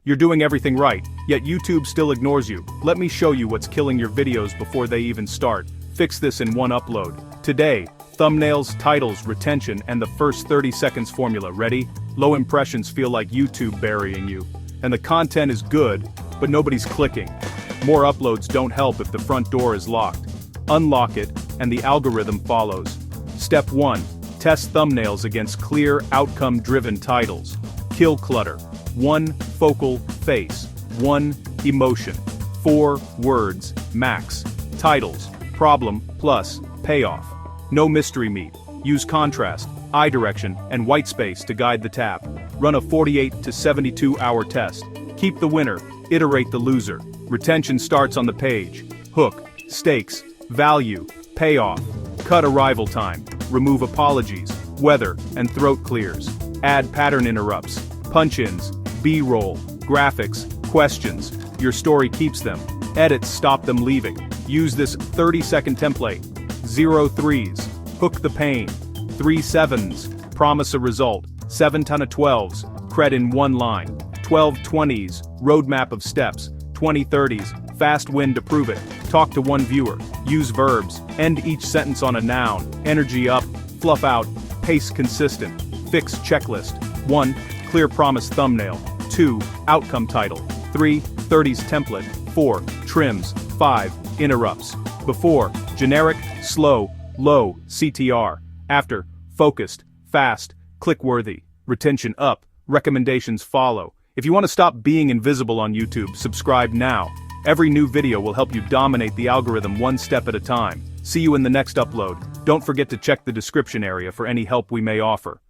You're doing everything right, yet YouTube still ignores you. Let me show you what's killing your videos before they even start. Fix this in one upload. Today, thumbnails, titles, retention, and the first 30 seconds formula. Ready? Low impressions feel like YouTube burying you. And the content is good, but nobody's clicking. More uploads don't help if the front door is locked. Unlock it, and the algorithm follows. Step 1. Test thumbnails against clear, outcome-driven titles. Kill clutter. 1 focal face. 1 emotion. 4 words, max. Titles. Problem plus payoff. No mystery meat. Use contrast, eye direction, and white space to guide the tap. Run a 48 to 72 hour test. Keep the winner, iterate the loser. Retention starts on the page. Hook, stakes, value, payoff. Cut arrival time. Remove apologies, weather, and throat clears. Add pattern interrupts, punch-ins, B-roll, graphics, questions. Your story keeps them. Edits stop them leaving. Use this 30-second template. 0 threes. Hook the pain. 3 sevens. Promise a result. 7 ton of 12s. Cred in 1 line. 12 20s. Roadmap of steps. 20 30s. Fast win to prove it. Talk to 1 viewer. Use verbs. End each sentence on a noun. Energy up. Fluff out. Pace consistent. Fix checklist. 1. Clear promise thumbnail. 2. Outcome title. 3. 30s template. 4. Trims. 5. Interrupts. Before, generic, slow, low, CTR. After, focused, fast, click-worthy. Retention up. Recommendations follow. If you want to stop being invisible on YouTube, subscribe now. Every new video will help you dominate the algorithm one step at a time. See you in the next upload. Don't forget to check the description area for any help we may offer.